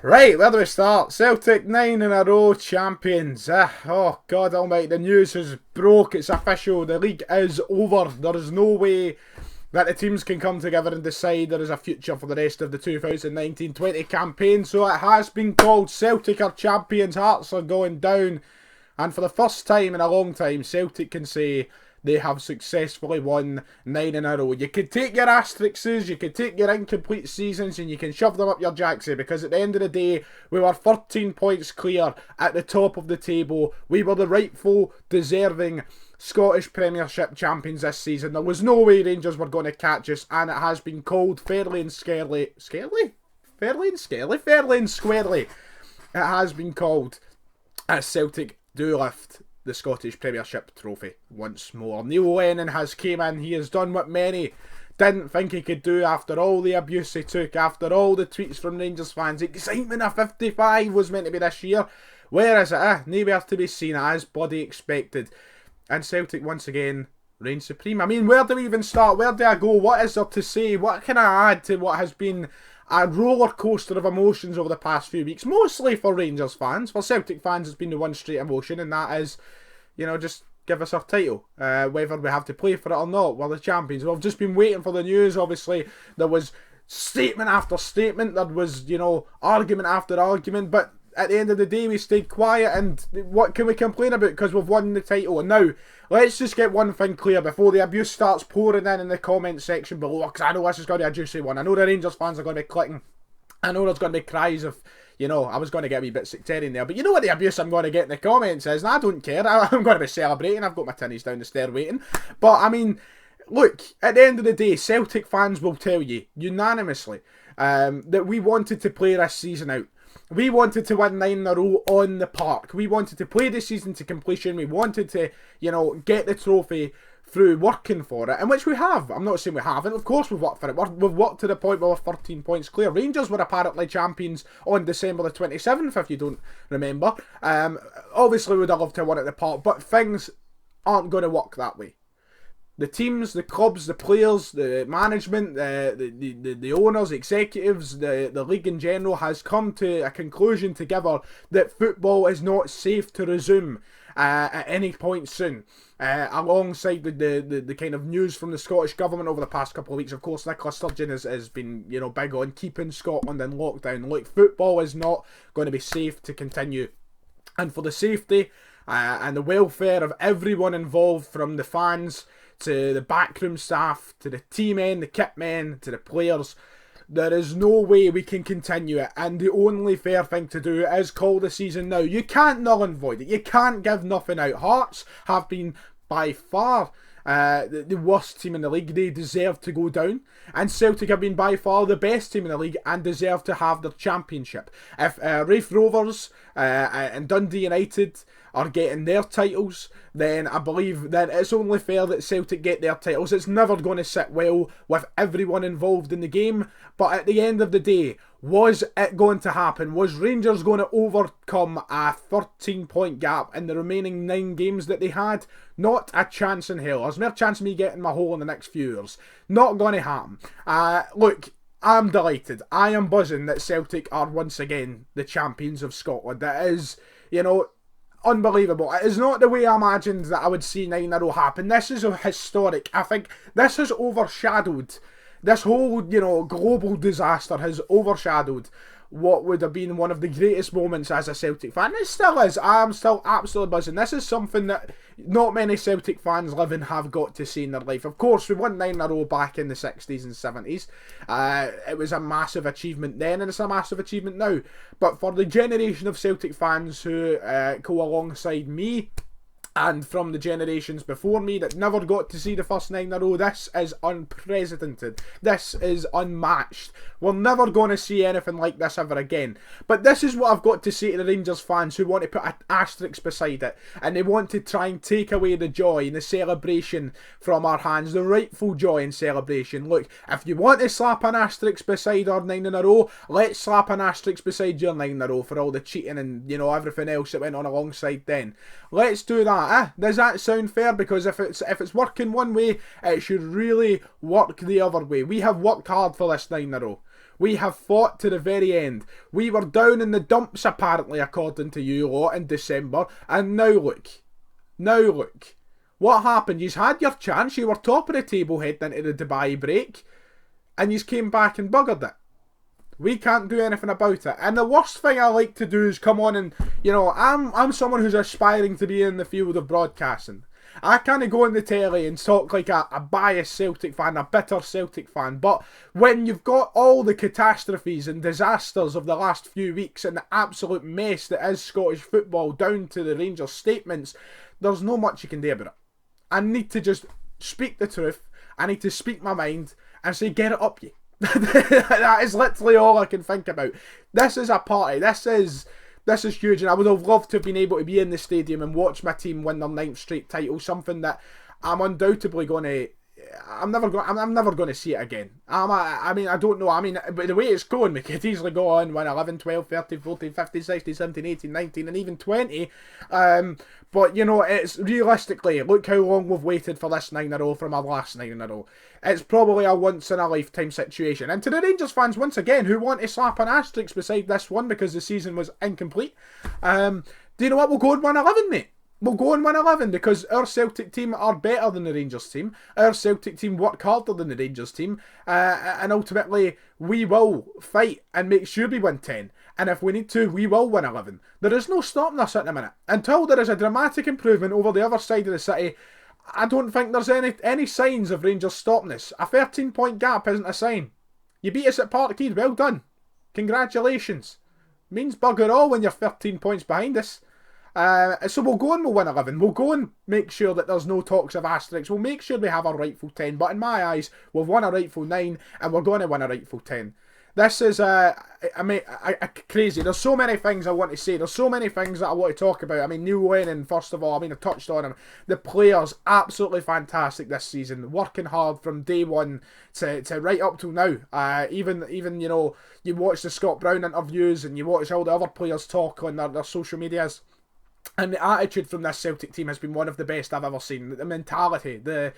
Right, where do we start? Celtic 9 in a row champions. Oh, God almighty, the news has broke. It's official. The league is over. There is no way that the teams can come together and decide there is a future for the rest of the 2019-20 campaign. So it has been called. Celtic are champions. Hearts are going down. And for the first time in a long time, Celtic can say they have successfully won 9 in a row. You could take your asterisks, you could take your incomplete seasons, and you can shove them up your jacksie, because at the end of the day, we were 13 points clear at the top of the table. We were the rightful, deserving Scottish Premiership champions this season. There was no way Rangers were going to catch us, and it has been called fairly and squarely. Fairly and squarely. It has been called as Celtic do lift the Scottish Premiership trophy once more. Neil Lennon has came in. He has done what many didn't think he could do after all the abuse he took, after all the tweets from Rangers fans. Excitement of 55 was meant to be this year. Where is it? Nowhere to be seen, as bloody expected. And Celtic once again reign supreme. I mean, where do we even start? Where do I go? What is there to say? What can I add to what has been a roller coaster of emotions over the past few weeks? Mostly for Rangers fans. For Celtic fans, it's been the one straight emotion, and that is, just give us our title. Whether we have to play for it or not, we're the champions. We've just been waiting for the news. Obviously, there was statement after statement. There was, argument after argument. But at the end of the day, we stayed quiet. And what can we complain about? Because we've won the title. And now, let's just get one thing clear before the abuse starts pouring in the comment section below. Because I know this is going to be a juicy one. I know the Rangers fans are going to be clicking. I know there's going to be cries of, I was going to get a wee bit sectarian there, but you know what the abuse I'm going to get in the comments is, and I don't care. I'm going to be celebrating. I've got my tinnies down the stair waiting. But, I mean, look, at the end of the day, Celtic fans will tell you, unanimously, that we wanted to play this season out. We wanted to win 9 in a row on the park. We wanted to play the season to completion. We wanted to, get the trophy through working for it, and which we have. I'm not saying we haven't. Of course we've worked for it. We've worked to the point where we're 13 points clear. Rangers were apparently champions on December the 27th, if you don't remember. Obviously we'd have loved to have won at the park, but things aren't going to work that way. The teams, the clubs, the players, the management, the owners, executives, the league in general has come to a conclusion together that football is not safe to resume at any point soon. Alongside the kind of news from the Scottish Government over the past couple of weeks, of course, Nicola Sturgeon has been big on keeping Scotland in lockdown. Look, football is not going to be safe to continue, and for the safety and the welfare of everyone involved, from the fans to the backroom staff, to the team men, the kit men, to the players, there is no way we can continue it, and the only fair thing to do is call the season now. You can't null and void it. You can't give nothing out. Hearts have been by far the worst team in the league. They deserve to go down. And Celtic have been by far the best team in the league and deserve to have their championship. If Raith Rovers and Dundee United are getting their titles, then I believe that it's only fair that Celtic get their titles. It's never going to sit well with everyone involved in the game, but at the end of the day, was it going to happen? Was Rangers going to overcome a 13-point gap in the remaining 9 games that they had? Not a chance in hell. There's more chance of me getting my hole in the next few years. Not going to happen. Look, I'm delighted. I am buzzing that Celtic are once again the champions of Scotland. That is, unbelievable. It is not the way I imagined that I would see 9 in a row happen. This is a historic. I think this has overshadowed, this whole, global disaster has overshadowed what would have been one of the greatest moments as a Celtic fan. It still is. I'm still absolutely buzzing. This is something that not many Celtic fans living have got to see in their life. Of course, we won 9 in a row back in the 60s and 70s. It was a massive achievement then, and it's a massive achievement now. But for the generation of Celtic fans who go alongside me, and from the generations before me that never got to see the first 9 in a row, this is unprecedented. This is unmatched. We're never going to see anything like this ever again. But this is what I've got to say to the Rangers fans who want to put an asterisk beside it, and they want to try and take away the joy and the celebration from our hands, the rightful joy and celebration. Look, if you want to slap an asterisk beside our 9 in a row, let's slap an asterisk beside your 9 in a row for all the cheating and everything else that went on alongside then. Let's do that. Does that sound fair? Because if it's working one way, it should really work the other way. We have worked hard for this 9 in a row. We have fought to the very end. We were down in the dumps, apparently, according to you lot, in December. And now look. Now look. What happened? You've had your chance. You were top of the table heading into the Dubai break. And you came back and buggered it. We can't do anything about it. And the worst thing I like to do is come on and, I'm someone who's aspiring to be in the field of broadcasting. I can't go on the telly and talk like a biased Celtic fan, a bitter Celtic fan. But when you've got all the catastrophes and disasters of the last few weeks and the absolute mess that is Scottish football down to the Rangers statements, there's no much you can do about it. I need to just speak the truth. I need to speak my mind and say, get it up, you. That is literally all I can think about. This is a party. This is huge, and I would have loved to have been able to be in the stadium and watch my team win their 9th straight title. Something that I'm undoubtedly going to. I'm never going to see it again. I don't know. I mean, but the way it's going, we could easily go on, win 11, 12, 13, 14, 15, 16, 17, 18, 19, and even 20. But, it's realistically, look how long we've waited for this 9 in a row from our last 9 in a row. It's probably a once-in-a-lifetime situation. And to the Rangers fans, once again, who want to slap an asterisk beside this one because the season was incomplete, do you know what? We'll go and win 11, mate. We'll go and win 11 because our Celtic team are better than the Rangers team. Our Celtic team work harder than the Rangers team. And ultimately, we will fight and make sure we win 10. And if we need to, we will win 11. There is no stopping us at the minute. Until there is a dramatic improvement over the other side of the city, I don't think there's any signs of Rangers stopping us. A 13-point gap isn't a sign. You beat us at Parkhead, well done. Congratulations. Means bugger all when you're 13 points behind us. So we'll go and we'll win 11. We'll go and make sure that there's no talks of asterisks. We'll make sure we have our rightful 10. But in my eyes, we've won a rightful 9 and we're going to win a rightful 10. This is crazy. There's so many things I want to say. There's so many things that I want to talk about. I mean, Neil Lennon, first of all, I touched on him. The players, absolutely fantastic this season. Working hard from day one to right up till now. Even you watch the Scott Brown interviews and you watch all the other players talk on their social medias. And the attitude from this Celtic team has been one of the best I've ever seen. The mentality, the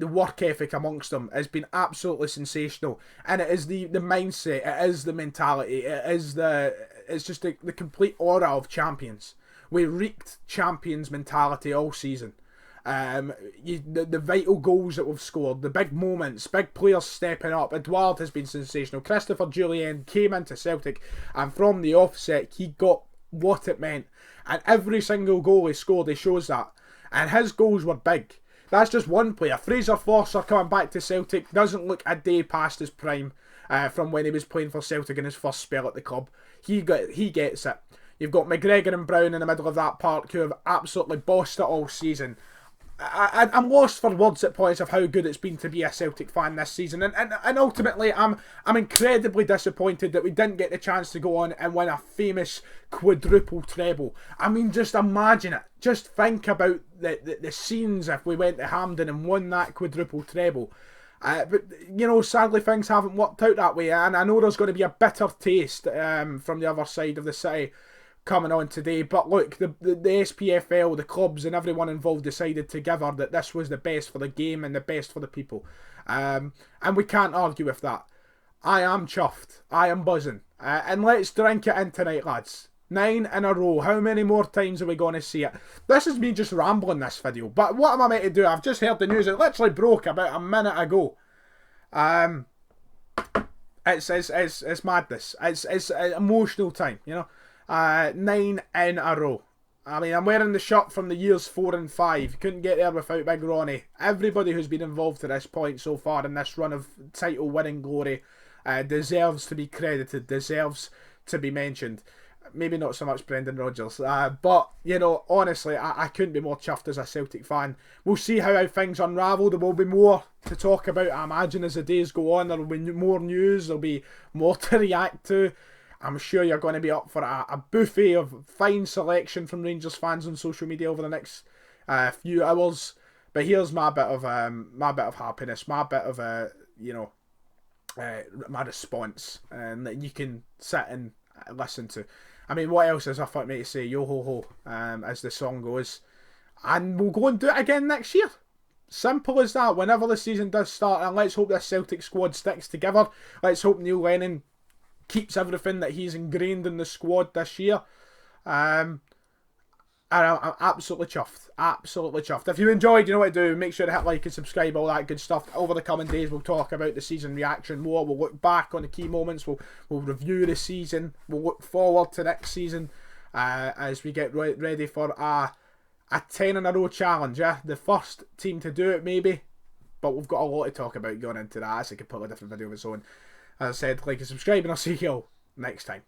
work ethic amongst them has been absolutely sensational. And it is the mindset, it is the mentality, it's just the complete aura of champions. We reeked champions mentality all season. The vital goals that we've scored, the big moments, big players stepping up. Edouard has been sensational. Christopher Jullien came into Celtic and from the offset he got what it meant, and every single goal he scored, he shows that, and his goals were big. That's just one player. Fraser Forster coming back to Celtic doesn't look a day past his prime from when he was playing for Celtic in his first spell at the club. He gets it. You've got McGregor and Brown in the middle of that park who have absolutely bossed it all season. I'm lost for words at points of how good it's been to be a Celtic fan this season, and ultimately I'm incredibly disappointed that we didn't get the chance to go on and win a famous quadruple treble. I mean, just imagine it. Just think about the scenes if we went to Hampden and won that quadruple treble. But sadly things haven't worked out that way, and I know there's going to be a bitter taste from the other side of the city coming on today. But look, the SPFL, the clubs and everyone involved decided together that this was the best for the game and the best for the people, and we can't argue with that. I am chuffed, I am buzzing, and let's drink it in tonight, lads. 9 in a row. How many more times are we going to see it? This is me just rambling this video, but what am I meant to do? I've just heard the news. It literally broke about a minute ago. It's madness. It's an emotional time, 9 in a row. I mean, I'm wearing the shirt from the years 4 and 5. Couldn't get there without Big Ronnie. Everybody who's been involved to this point so far in this run of title winning glory deserves to be credited, deserves to be mentioned. Maybe not so much Brendan Rodgers, but honestly, I couldn't be more chuffed as a Celtic fan. We'll see how things unravel. There will be more to talk about, I imagine, as the days go on. There will be more news, there'll be more to react to. I'm sure you're going to be up for a buffet of fine selection from Rangers fans on social media over the next few hours. But here's my bit of happiness, my bit of my response, and that you can sit and listen to. I mean, what else is I for me to say? Yo ho ho, as the song goes, and we'll go and do it again next year. Simple as that. Whenever the season does start, and let's hope this Celtic squad sticks together. Let's hope Neil Lennon keeps everything that he's ingrained in the squad this year. And I'm absolutely chuffed. Absolutely chuffed. If you enjoyed, you know what to do. Make sure to hit like and subscribe, all that good stuff. Over the coming days, we'll talk about the season reaction more. We'll look back on the key moments. We'll review the season. We'll look forward to next season as we get ready for a 10-in-a-row challenge. Yeah, the first team to do it, maybe. But we've got a lot to talk about going into that. It's a completely different video of its own. As I said, like and subscribe, and I'll see you all next time.